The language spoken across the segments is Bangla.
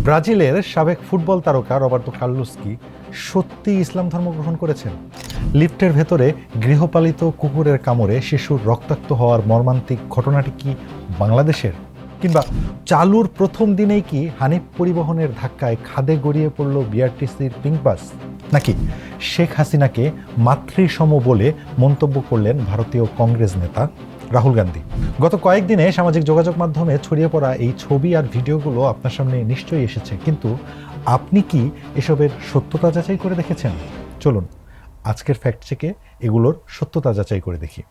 ব্রাজিলের সাবেক ফুটবল তারকা রবার্তো কার্লোস কি সত্যি ইসলাম ধর্ম গ্রহণ করেছেন? লিফটের ভেতরে গৃহপালিত কুকুরের কামড়ে শিশুর রক্তাক্ত হওয়ার মর্মান্তিক ঘটনাটি কি বাংলাদেশের? কিংবা চালুর প্রথম দিনেই কি হানিফ পরিবহনের ধাক্কায় খাদে গড়িয়ে পড়ল বিআরটিসির পিঙ্ক বাস? নাকি শেখ হাসিনাকে মাতৃসম বলে মন্তব্য করলেন ভারতীয় কংগ্রেস নেতা রাহুল গান্ধী? গত কয়েকদিনে সামাজিক যোগাযোগ মাধ্যমে ছড়িয়ে পড়া এই ছবি আর ভিডিওগুলো আপনার সামনে নিশ্চয়ই এসেছে, কিন্তু আপনি কি এসবের সত্যতা যাচাই করে দেখেছেন? চলুন আজকের ফ্যাক্ট চেকে এগুলোর সত্যতা যাচাই করে দেখি।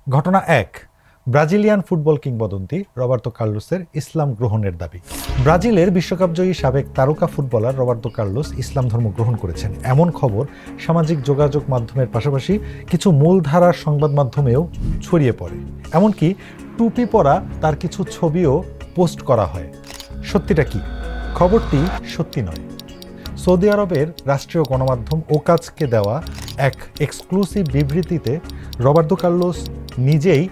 ঘটনা 1, ব্রাজিলিয়ান ফুটবল কিংবদন্তি রবার্তো কার্লোসের ইসলাম গ্রহণের দাবি। ব্রাজিলের বিশ্বকাপজয়ী সাবেক তারকা ফুটবলার রবার্তো কার্লোস ইসলাম ধর্ম গ্রহণ করেছেন এমন খবর সামাজিক যোগাযোগ মাধ্যমের পাশাপাশি কিছু মূলধারার সংবাদ মাধ্যমেও ছড়িয়ে পড়ে। এমনকি টুপি পরা তার কিছু ছবিও পোস্ট করা হয়। সত্যিটা কি? খবরটি সত্যি নয়। সৌদি আরবের রাষ্ট্রীয় গণমাধ্যম ওকাজকে দেওয়া এক এক্সক্লুসিভ বিবৃতিতে রবার্তো কার্লোস নিজেই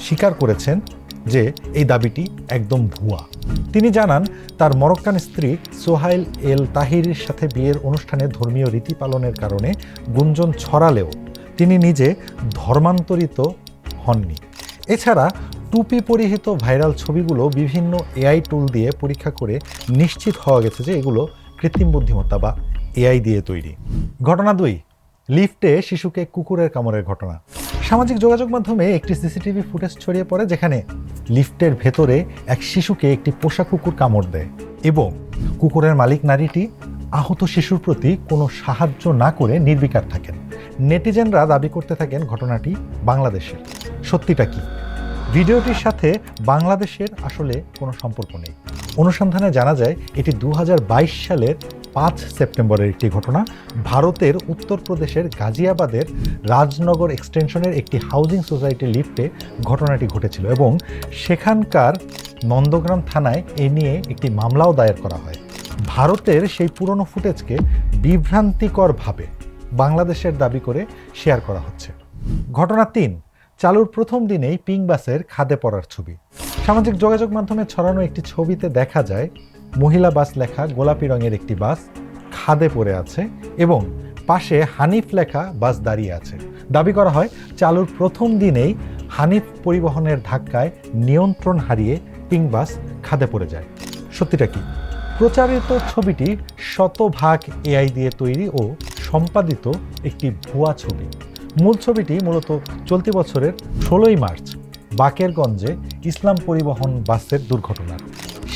স্বীকার করেছেন যে এই দাবিটি একদম ভুয়া। তিনি জানান তার মরক্কান স্ত্রী সোহাইল এল তাহিরির সাথে বিয়ের অনুষ্ঠানে ধর্মীয় রীতি পালনের কারণে গুঞ্জন ছড়ালেও তিনি নিজে ধর্মান্তরিত হননি। এছাড়া টুপি পরিহিত ভাইরাল ছবিগুলো বিভিন্ন এআই টুল দিয়ে পরীক্ষা করে নিশ্চিত হওয়া গেছে যে এগুলো কৃত্রিম বুদ্ধিমত্তা বা এআই দিয়ে তৈরি। ঘটনা 2, লিফটে শিশুকে কুকুরের কামড়ের ঘটনা। সামাজিক যোগাযোগ মাধ্যমে একটি সিসিটিভি ফুটেজ ছড়িয়ে পড়ে যেখানে লিফটের ভেতরে এক শিশুকে একটি পোষা কুকুর কামড় দেয় এবং কুকুরের মালিক নারীটি আহত শিশুর প্রতি কোনো সাহায্য না করে নির্বিকার থাকেন। নেটিজেনরা দাবি করতে থাকেন ঘটনাটি বাংলাদেশের। সত্যিটা কি? ভিডিওটির সাথে বাংলাদেশের আসলে কোনো সম্পর্ক নেই। অনুসন্ধানে জানা যায় এটি 2022 সালের 5 সেপ্টেম্বরের একটি ঘটনা। ভারতের উত্তরপ্রদেশের গাজিয়াবাদের রাজনগর এক্সটেনশনের একটি হাউজিং সোসাইটির লিফটে ঘটনাটি ঘটেছিল এবং সেখানকার নন্দগ্রাম থানায় এ নিয়ে একটি মামলাও দায়ের করা হয়। ভারতের সেই পুরনো ফুটেজকে বিভ্রান্তিকরভাবে বাংলাদেশের দাবি করে শেয়ার করা হচ্ছে। ঘটনা 3, চালুর প্রথম দিনেই পিঙ্ক বাসের খাদে পড়ার ছবি। সামাজিক যোগাযোগ মাধ্যমে ছড়ানো একটি ছবিতে দেখা যায় মহিলা বাস লেখা গোলাপি রঙের একটি বাস খাদে পড়ে আছে এবং পাশে হানিফ লেখা বাস দাঁড়িয়ে আছে। দাবি করা হয় চালুর প্রথম দিনেই হানিফ পরিবহনের ধাক্কায় নিয়ন্ত্রণ হারিয়ে পিঙ্ক বাস খাদে পড়ে যায়। সত্যিটা কি? প্রচারিত ছবিটি শতভাগ এআই দিয়ে তৈরি ও সম্পাদিত একটি ভুয়া ছবি। মূল ছবিটি মূলত চলতি বছরের 16ই মার্চ বাকেরগঞ্জে ইসলাম পরিবহন বাসের দুর্ঘটনার।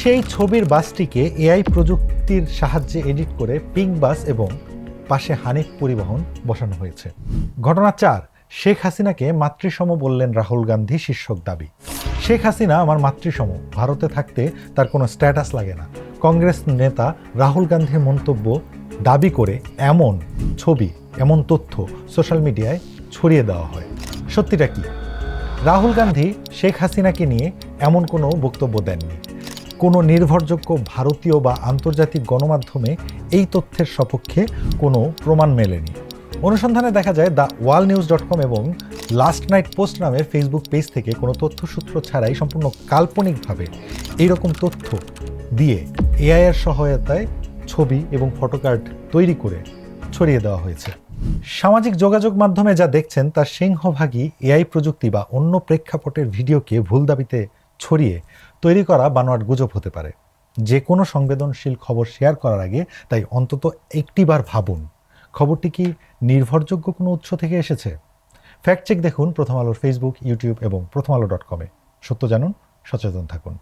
সেই ছবির বাসটিকে এআই প্রযুক্তির সাহায্যে এডিট করে পিঙ্ক বাস এবং পাশে হানিফ পরিবহন বসানো হয়েছে। ঘটনা 4, শেখ হাসিনাকে মাতৃসম বললেন রাহুল গান্ধী শীর্ষক দাবি। শেখ হাসিনা আমার মাতৃসম, ভারতে থাকতে তার কোনো স্ট্যাটাস লাগে না। কংগ্রেস নেতা রাহুল গান্ধীর মন্তব্য দাবি করে এমন ছবি, এমন তথ্য সোশ্যাল মিডিয়ায় ছড়িয়ে দেওয়া হয়। সত্যিটা কি? রাহুল গান্ধী শেখ হাসিনাকে নিয়ে এমন কোনো বক্তব্য দেননি। কোনো নির্ভরযোগ্য ভারতীয় বা আন্তর্জাতিক গণমাধ্যমে এই তথ্যের সপক্ষে কোনো প্রমাণ মেলেনি। অনুসন্ধানে দেখা যায় theworldnews.com এবং লাস্ট নাইট পোস্ট নামের ফেসবুক পেজ থেকে কোনো তথ্যসূত্র ছাড়াই সম্পূর্ণ কাল্পনিকভাবে এইরকম তথ্য দিয়ে এআইয়ের সহায়তায় ছবি এবং ফটোকার্ড তৈরি করে ছড়িয়ে দেওয়া হয়েছে। সামাজিক যোগাযোগ মাধ্যমে যা দেখছেন তার সিংহভাগই এআই প্রযুক্তি বা অন্য প্রেক্ষাপটের ভিডিওকে ভুল দাবিতে ছড়িয়ে তৈরি করা বানোয়াট গুজব হতে পারে। যে কোনো সংবেদনশীল খবর শেয়ার করার আগে তাই অন্তত একটিবার ভাবুন খবরটি কি নির্ভরযোগ্য কোনো উৎস থেকে এসেছে। ফ্যাক্ট চেক দেখুন প্রথম আলোর ফেসবুক, ইউটিউব এবং প্রথমআলো.com-এ। সত্য জানুন, সচেতন থাকুন।